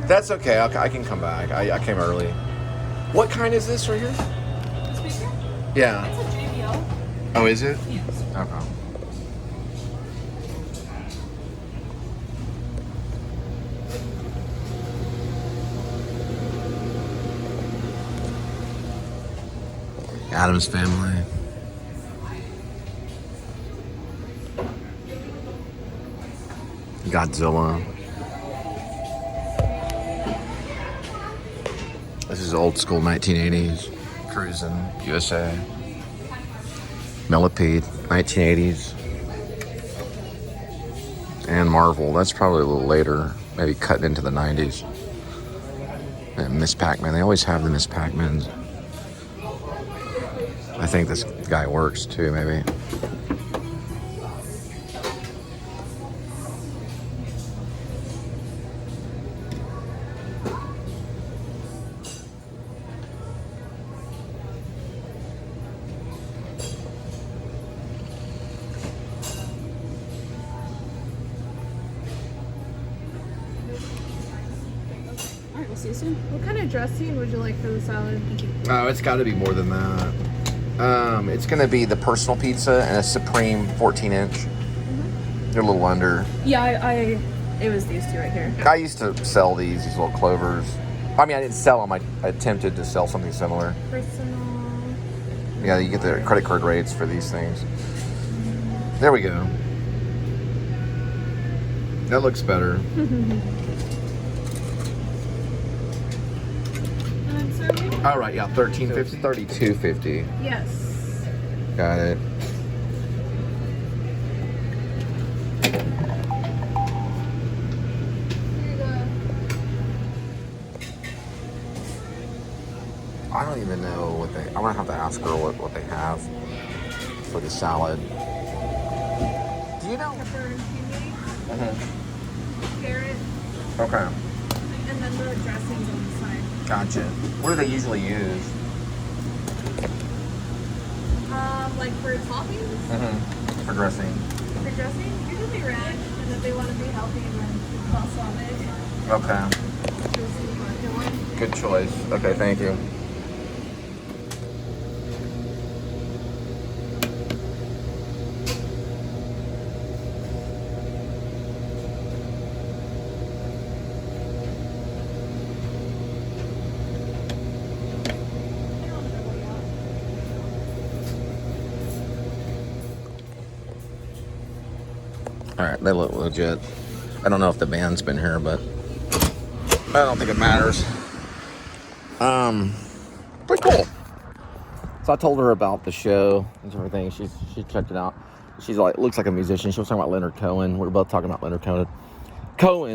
That's okay. I can come back. I came early. What kind is this right here? The speaker? Yeah. It's a JBL. Oh, is it? Yes. Okay. Adam's Family. Godzilla. This is old school 1980s. Cruising, USA. Millipede, 1980s. And Marvel, that's probably a little later. Maybe cutting into the 90s. And Miss Pac-Man, they always have the Miss Pac-Mans. I think this guy works too, maybe. Alright, we'll see you soon. What kind of dressing would you like for the salad? Oh, it's got to be more than that. It's going to be the personal pizza and a Supreme 14-inch. Mm-hmm. They're a little under. Yeah, it was these two right here. I used to sell these little clovers. I mean, I didn't sell them. I attempted to sell something similar. Personal. Yeah, you get the credit card rates for these things. There we go. That looks better. All right, yeah, $13.50, $32.50. Yes. Got it. Here you go. I don't even know what they. I'm gonna have to ask her what they have for the salad. Do you know? Pepper and peony, carrot, Okay. and then the dressings on the side. Gotcha. What do they usually use? Like for toppings, For dressing. for dressing, usually ranch, and if they want to be healthy, then balsamic. Okay. Dressing, vodka one. Good choice. Okay, thank you. All right, they look legit. I don't know if the band's been here, but I don't think it matters. Pretty cool. So I told her about the show and everything. She checked it out. She's like, looks like a musician. She was talking about Leonard Cohen. We were both talking about Leonard Cohen.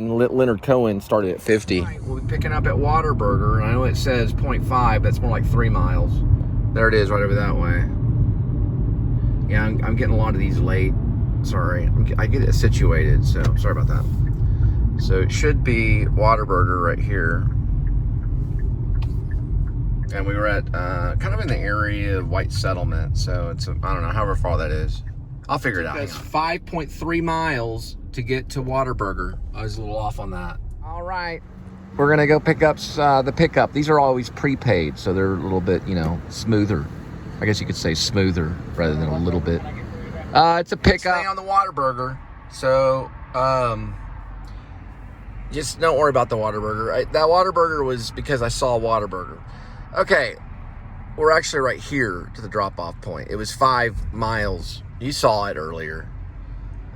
Leonard Cohen started at 50. Right, we'll be picking up at Whataburger, and I know it says 0.5. That's more like 3 miles. There it is, right over that way. Yeah, I'm getting a lot of these late. Sorry, I get it situated, so sorry about that. So it should be Whataburger right here. And we were at kind of in the area of White Settlement, so it's, I don't know, however far that is. I'll figure it out. It's 5.3 miles to get to Whataburger. I was a little off on that. All right. We're going to go pick up the pickup. These are always prepaid, so they're a little bit, you know, smoother. I guess you could say smoother rather than a little bit. It's a pickup. Stay on the Whataburger, so just don't worry about the Whataburger. That Whataburger was because I saw Whataburger. Okay, we're actually right here to the drop-off point. It was 5 miles. You saw it earlier.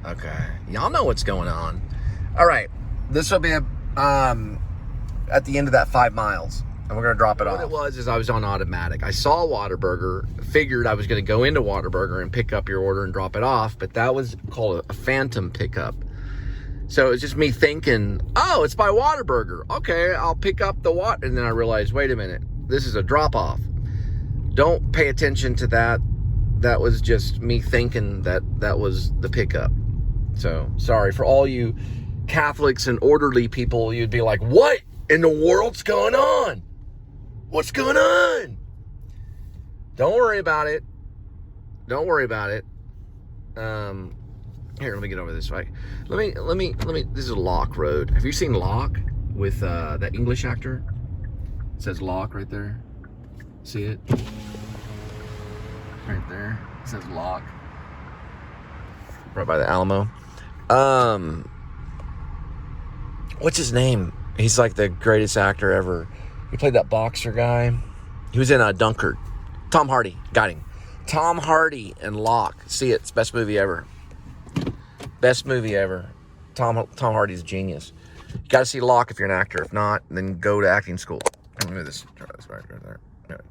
Okay, y'all know what's going on. All right, this will be at the end of that 5 miles. And we're going to drop it off. What it was is I was on automatic. I saw Whataburger, figured I was going to go into Whataburger and pick up your order and drop it off, but that was called a phantom pickup. So it's just me thinking, oh, it's by Whataburger. Okay, I'll pick up the what, and then I realized, wait a minute, this is a drop-off. Don't pay attention to that. That was just me thinking that was the pickup. So, sorry. For all you Catholics and orderly people, you'd be like, what in the world's going on? What's going on? Don't worry about it. Don't worry about it. Here, let me get over this way. Let me, this is a Lock Road. Have you seen Lock? with that English actor. It says Locke right there. See it? Right there. It says Locke. Right by the Alamo. What's his name? He's like the greatest actor ever. He played that boxer guy. He was in Dunkirk. Tom Hardy. Got him. Tom Hardy and Locke. See it. It's the best movie ever. Best movie ever. Tom Hardy's a genius. You got to see Locke if you're an actor. If not, then go to acting school. Let me move this. Try this right there.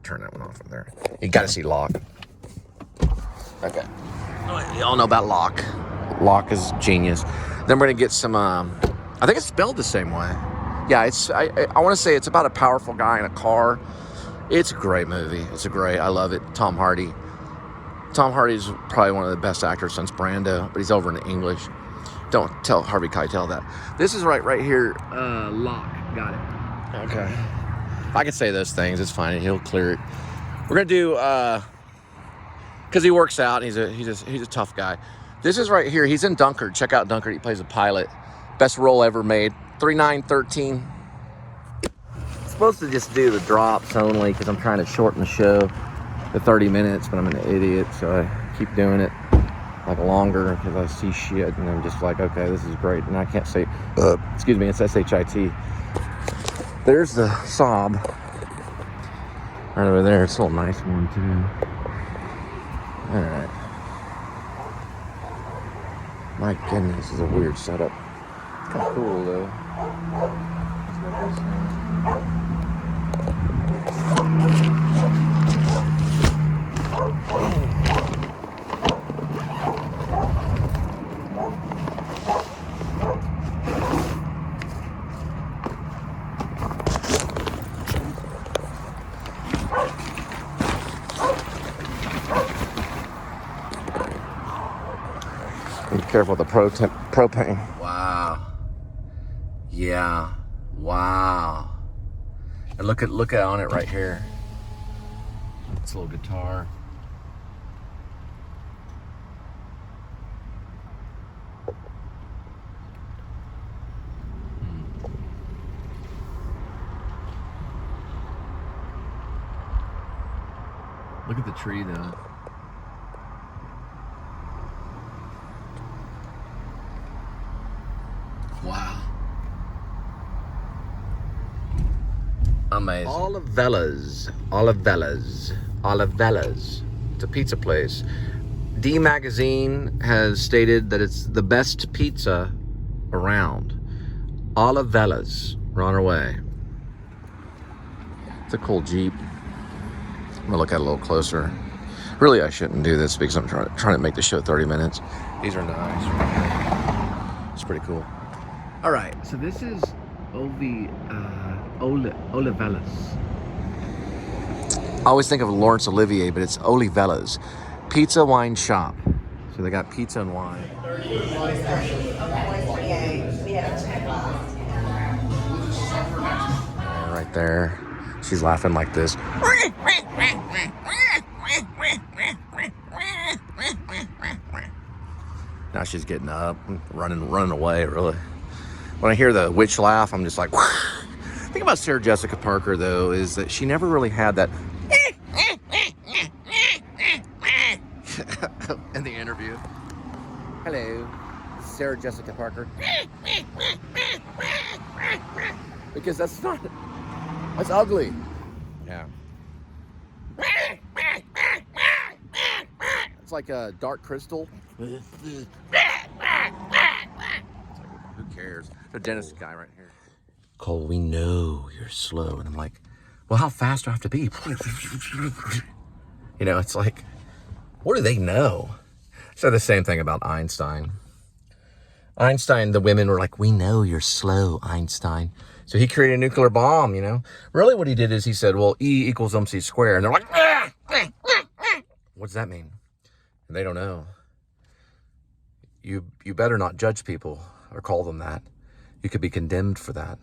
Turn that one off right there. You got to see Locke. Okay. Y'all know about Locke. Locke is genius. Then we're gonna get some. I think it's spelled the same way. Yeah, it's. I want to say it's about a powerful guy in a car. It's a great movie. I love it. Tom Hardy. Tom Hardy's probably one of the best actors since Brando, but he's over in English. Don't tell Harvey Keitel that. This is right here. Locke. Got it. Okay. If I can say those things, it's fine. He'll clear it. We're gonna do because he works out. He's a tough guy. This is right here. He's in Dunkirk. Check out Dunkirk. He plays a pilot. Best role ever made. 3913. I'm supposed to just do the drops only because I'm trying to shorten the show to 30 minutes, but I'm an idiot, so I keep doing it like longer because I see shit and I'm just like, okay, this is great. And I can't say, excuse me, it's S-H-I-T. There's the Saab. Right over there. It's a little nice one too. All right. My goodness, this is a weird setup. Kind of cool though. Be careful with the propane. Wow. Yeah. Wow. And look at on it right here. It's a little guitar. Look at the tree though. Wow. Amazing. Olivella's. It's a pizza place. D Magazine has stated that it's the best pizza around. Olivella's. We're on our way. It's a cool Jeep. I'm gonna look at it a little closer. Really, I shouldn't do this because I'm trying to make the show 30 minutes. These are nice. It's pretty cool. All right, so this is Olivella's. I always think of Laurence Olivier, but it's Olivella's. Pizza Wine Shop. So they got pizza and wine. Right there. She's laughing like this. Now she's getting up, running away, really. When I hear the witch laugh, I'm just like, the thing about Sarah Jessica Parker, though, is that she never really had that in the interview. Hello, Sarah Jessica Parker. Because that's ugly. Yeah. It's like a dark crystal. Who cares? The dentist guy right here. Cole, we know you're slow. And I'm like, well, how fast do I have to be? You know, it's like, what do they know? So the same thing about Einstein. The women were like, we know you're slow, Einstein. So he created a nuclear bomb, you know. Really what he did is he said, well, E equals MC squared. And they're like, what does that mean? And they don't know. You better not judge people or call them that. You could be condemned for that.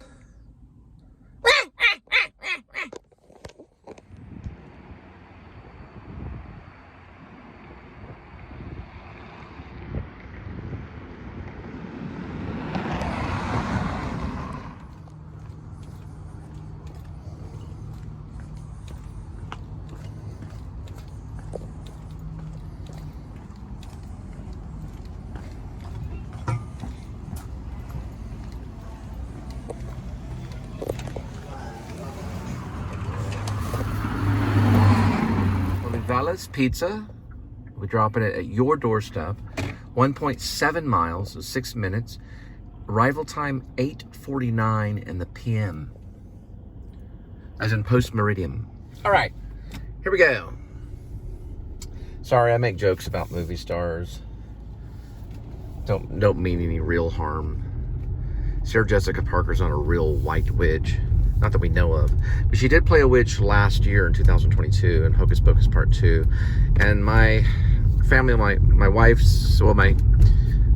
Domino's Pizza. We're dropping it at your doorstep. 1.7 miles, so 6 minutes. Arrival time 8:49 in the PM. As in post-meridian. All right, here we go. Sorry, I make jokes about movie stars. Don't mean any real harm. Sarah Jessica Parker's not a real white witch. Not that we know of. But she did play a witch last year in 2022 in Hocus Pocus Part 2. And my family, my wife's, well, my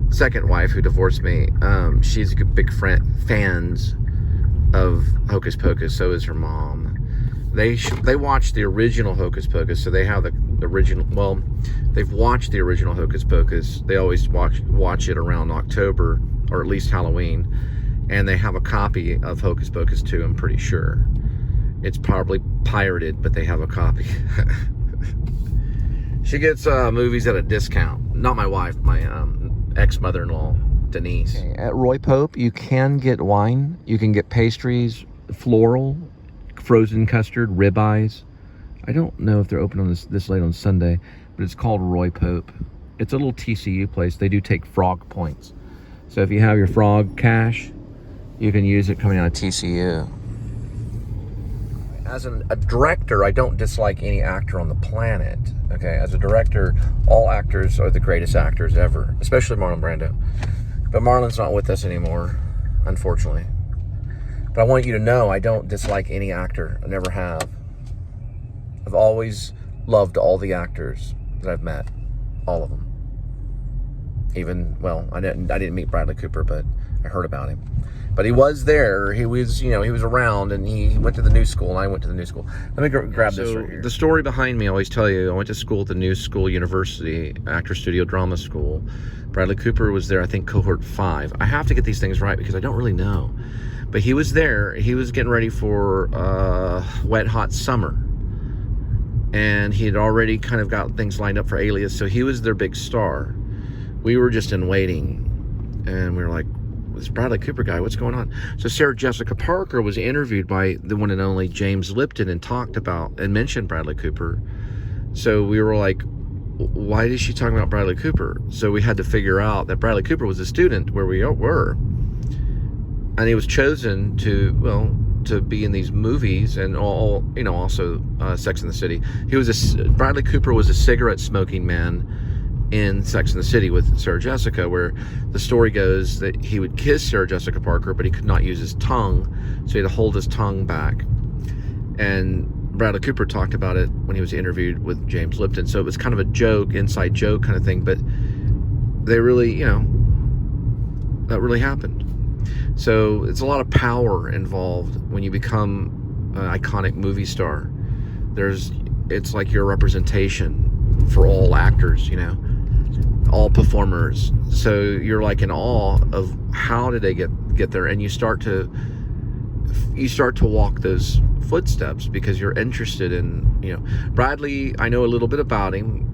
second wife who divorced me, she's a big fans of Hocus Pocus. So is her mom. They watched the original Hocus Pocus, so they have the original. Well, they've watched the original Hocus Pocus. They always watch it around October, or at least Halloween, and they have a copy of Hocus Pocus 2. I'm pretty sure it's probably pirated, but they have a copy. She gets movies at a discount. Not my wife, my ex-mother-in-law, Denise. Okay, at Roy Pope, you can get wine. You can get pastries, floral, frozen custard, ribeyes. I don't know if they're open on this late on Sunday, but it's called Roy Pope. It's a little TCU place. They do take frog points. So if you have your frog cash, you can use it coming out of TCU. As a director, I don't dislike any actor on the planet. Okay, as a director, all actors are the greatest actors ever, especially Marlon Brando. But Marlon's not with us anymore, unfortunately. But I want you to know I don't dislike any actor. I never have. I've always loved all the actors that I've met. All of them. Even, well, I didn't meet Bradley Cooper, but I heard about him. But he was there. He was, he was around, and he went to the new school, and I went to the new school. Let me grab this right here. The story behind me, I always tell you, I went to school at the New School University, Actor Studio Drama School. Bradley Cooper was there, I think, cohort 5. I have to get these things right because I don't really know. But he was there. He was getting ready for Wet Hot Summer. And he had already kind of got things lined up for Alias, so he was their big star. We were just in waiting, and we were like, this Bradley Cooper guy, what's going on? So Sarah Jessica Parker was interviewed by the one and only James Lipton and talked about and mentioned Bradley Cooper. So we were like, why is she talking about Bradley Cooper? So we had to figure out that Bradley Cooper was a student where we were. And he was chosen to be in these movies and all, also Sex and the City. Bradley Cooper was a cigarette smoking man in Sex and the City with Sarah Jessica, where the story goes that he would kiss Sarah Jessica Parker, but he could not use his tongue, so he had to hold his tongue back. And Bradley Cooper talked about it when he was interviewed with James Lipton. So it was kind of a joke, inside joke kind of thing, but they really, that really happened. So it's a lot of power involved when you become an iconic movie star. It's like your representation for all actors, all performers. So you're like in awe of how did they get there, and you start to walk those footsteps because you're interested in, Bradley. I know a little bit about him.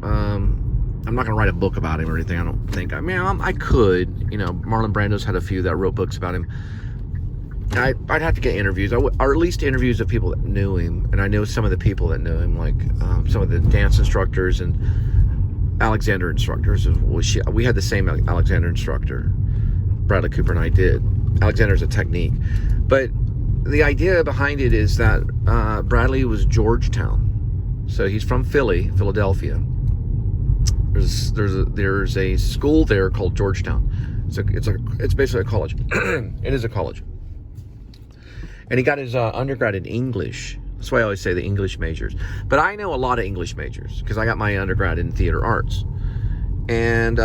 I'm not gonna write a book about him or anything. I don't think. I mean, I could. Marlon Brando's had a few that wrote books about him. I'd have to get interviews, or at least interviews of people that knew him, and I know some of the people that knew him, like some of the dance instructors and Alexander instructors. We had the same Alexander instructor. Bradley Cooper and I did. Alexander's a technique, but the idea behind it is that Bradley was Georgetown, so he's from Philadelphia. There's a school there called Georgetown. It's basically a college. It is a college. And he got his undergrad in English. That's why I always say the English majors. But I know a lot of English majors because I got my undergrad in theater arts. And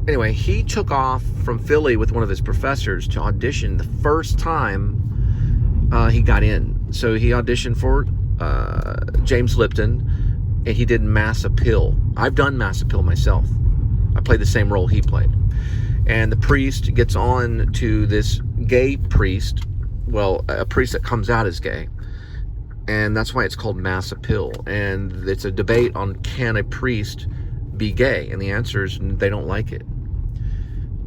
anyway, he took off from Philly with one of his professors to audition the first time he got in. So he auditioned for James Lipton, and he did Mass Appeal. I've done Mass Appeal myself. I played the same role he played. And the priest gets on to this gay priest, a priest that comes out as gay. And that's why it's called Mass Appeal. And it's a debate on, can a priest be gay? And the answer is they don't like it.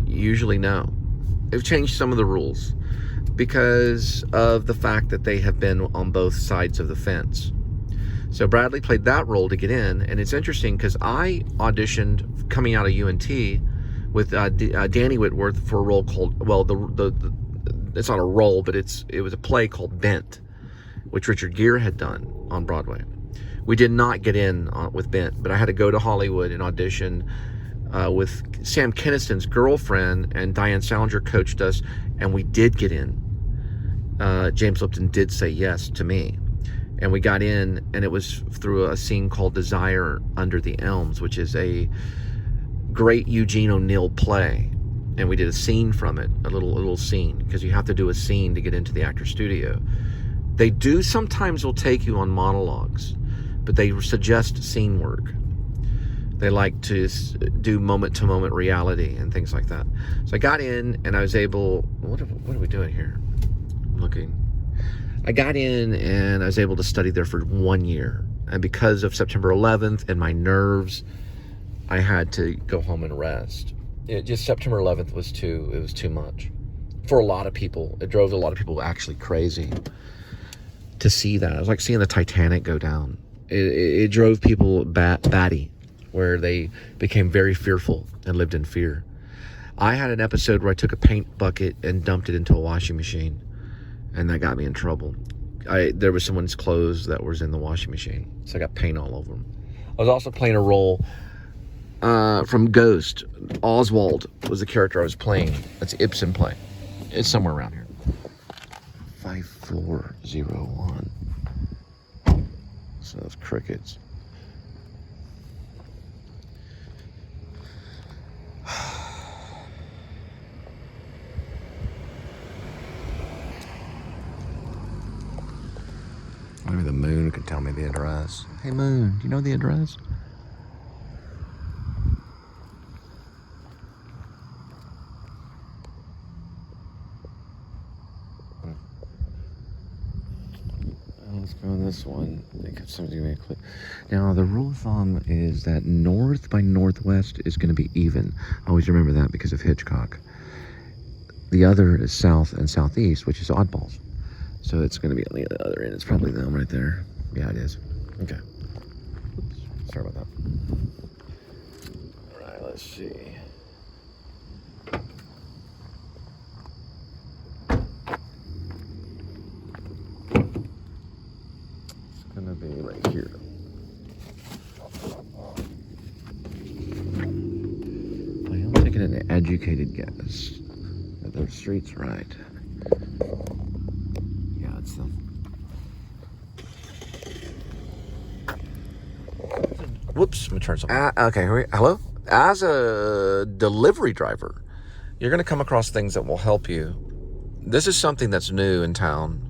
Usually no. They've changed some of the rules because of the fact that they have been on both sides of the fence. So Bradley played that role to get in, and it's interesting because I auditioned coming out of UNT with Danny Whitworth for a role called, well, it's not a role, but it was a play called Bent, which Richard Gere had done on Broadway. We did not get in with Bent, but I had to go to Hollywood and audition with Sam Kinniston's girlfriend, and Diane Salinger coached us, and we did get in. James Lipton did say yes to me, and we got in, and it was through a scene called Desire Under the Elms, which is a great Eugene O'Neill play, and we did a scene from it, a little scene, because you have to do a scene to get into the actor studio. They do sometimes will take you on monologues, but they suggest scene work. They like to do moment-to-moment reality and things like that. So I got in, and I was able, what are we doing here? I'm looking. I got in, and I was able to study there for 1 year. And because of September 11th and my nerves, I had to go home and rest. September 11th was too much. For a lot of people, it drove a lot of people actually crazy to see that. It was like seeing the Titanic go down. It drove people batty, where they became very fearful and lived in fear. I had an episode where I took a paint bucket and dumped it into a washing machine, and that got me in trouble. There was someone's clothes that was in the washing machine, so I got paint all over them. I was also playing a role from Ghost. Oswald was the character I was playing. That's Ibsen play. It's somewhere around here. 5401. So those crickets. Maybe the moon could tell me the address. Hey moon, do you know the address? Let's go on this one. They kept something to give me a clip. Now, the rule of thumb is that north by northwest is going to be even. Always remember that because of Hitchcock. The other is south and southeast, which is oddballs. So it's going to be on the other end. It's probably them right there. Yeah, it is. Okay. Oops. Sorry about that. All right, let's see. Gonna be right here. I am taking an educated guess. Are those streets right? Yeah, it's them. Whoops, I'm gonna turn something. Okay, hello? As a delivery driver, you're gonna come across things that will help you. This is something that's new in town.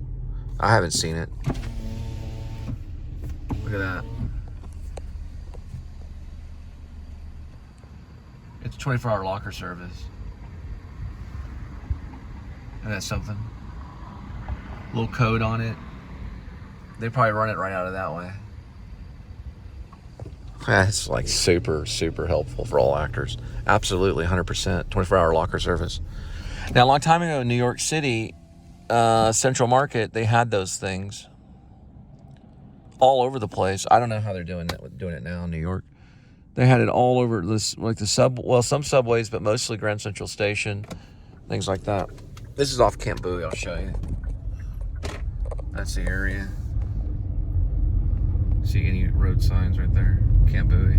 I haven't seen it. Look at that. It's a 24-hour locker service. And that's something. Little code on it. They probably run it right out of that way. That's like super, super helpful for all actors. Absolutely, 100%. 24-hour locker service. Now, a long time ago in New York City, Central Market, they had those things all over the place. I don't know how they're doing it now in New York. They had it all over this, like some subways, but mostly Grand Central Station, things like that. This is off Camp Bowie. I'll show you. That's the area. See any road signs right there? Camp Bowie.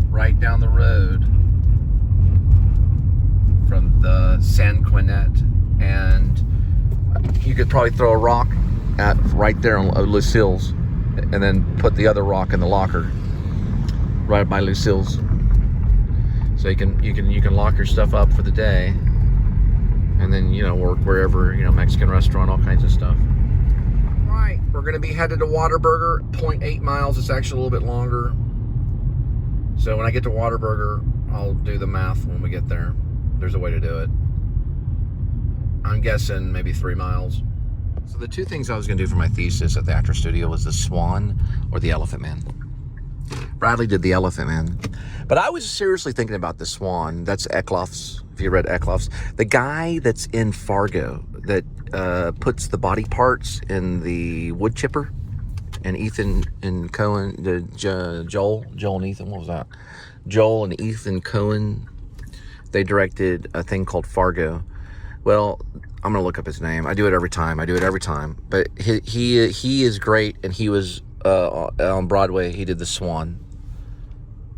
Right down the road from the San Quinette, and you could probably throw a rock at right there on Lucille's, and then put the other rock in the locker right by Lucille's. So you can lock your stuff up for the day, and then work wherever, Mexican restaurant, all kinds of stuff. Right, we're gonna be headed to Whataburger, 0.8 miles. It's actually a little bit longer. So when I get to Whataburger, I'll do the math when we get there. There's a way to do it. I'm guessing maybe 3 miles. So the two things I was going to do for my thesis at the actor studio was the Swan or the Elephant Man. Bradley did the Elephant Man. But I was seriously thinking about the Swan. That's Eckloff's, if you read Eckloff's. The guy that's in Fargo that puts the body parts in the wood chipper. And Ethan and Cohen, Joel and Ethan, what was that? Joel and Ethan Cohen, they directed a thing called Fargo. Well, I'm gonna look up his name. I do it every time. But he is great, and he was on Broadway. He did The Swan.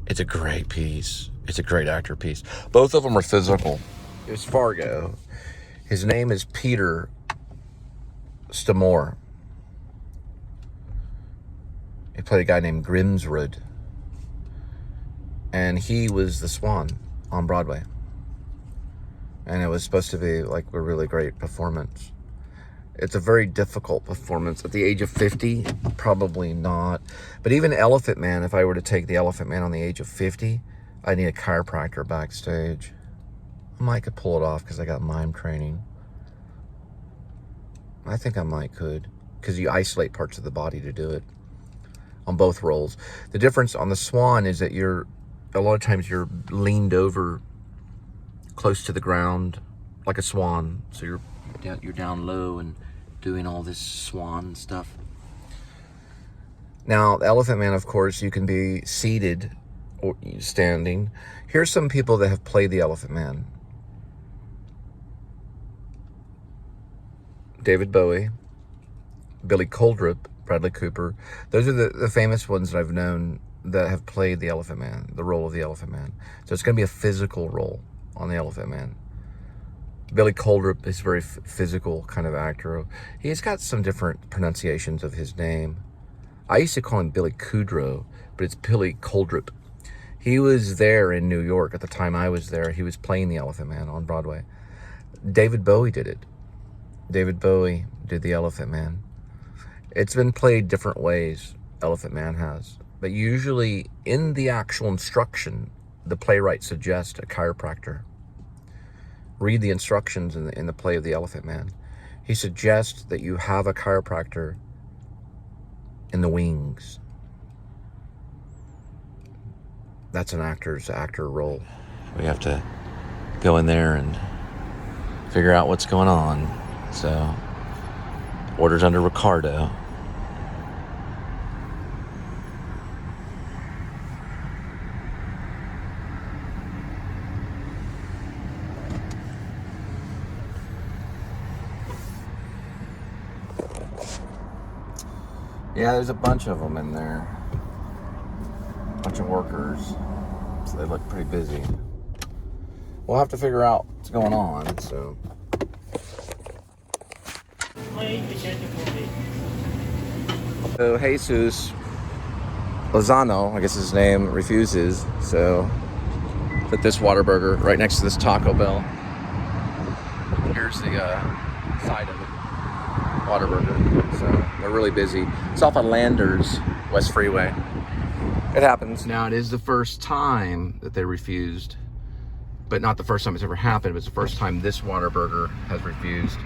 It's a great piece. It's a great actor piece. Both of them are physical. It was Fargo. His name is Peter Stamore. He played a guy named Grimsrud. And he was the Swan on Broadway. And it was supposed to be like a really great performance. It's a very difficult performance. At the age of 50, probably not. But even Elephant Man, if I were to take the Elephant Man on the age of 50, I need a chiropractor backstage. I might could pull it off because I got mime training. I think I might could, because you isolate parts of the body to do it on both roles. The difference on the Swan is that a lot of times you're leaned over close to the ground like a swan. So you're down low and doing all this swan stuff. Now, the Elephant Man, of course, you can be seated or standing. Here's some people that have played the Elephant Man. David Bowie, Billy Coldrup, Bradley Cooper. Those are the famous ones that I've known that have played the Elephant Man, the role of the Elephant Man. So it's going to be a physical role on the Elephant Man. Billy Coldrup is a very physical kind of actor. He's got some different pronunciations of his name. I used to call him Billy Kudrow, but it's Billy Coldrup. He was there in New York at the time I was there. He was playing the Elephant Man on Broadway. David Bowie did it. David Bowie did the Elephant Man. It's been played different ways, Elephant Man has. But usually in the actual instruction, the playwright suggests a chiropractor. Read the instructions in the play of the Elephant Man. He suggests that you have a chiropractor in the wings. That's an actor role. We have to go in there and figure out what's going on. So, orders under Ricardo. Yeah, there's a bunch of them in there. A bunch of workers. So they look pretty busy. We'll have to figure out what's going on, so. So Jesus Lozano, I guess his name, refuses. So put this Whataburger right next to this Taco Bell. Here's the side of it. Whataburger. So they're really busy. It's off of Landers, West Freeway. It happens. Now, it is the first time that they refused, but not the first time it's ever happened, but it's the first time this Whataburger has refused.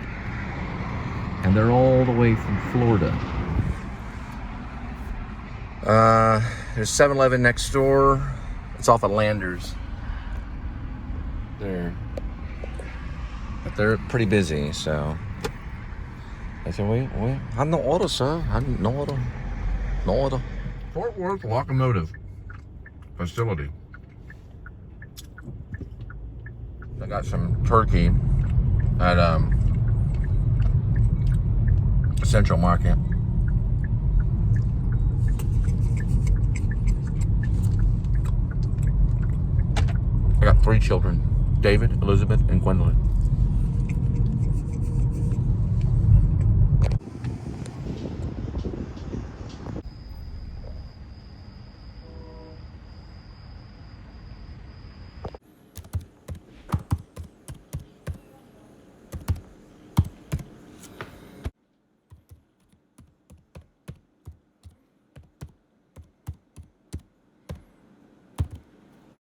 And they're all the way from Florida. There's 7-Eleven next door. It's off of Landers. There. But they're pretty busy, so. I said, wait, I have no order, sir. I have no order. No order. Fort Worth Locomotive Facility. I got some turkey at Central Market. I got 3 children, David, Elizabeth, and Gwendolyn.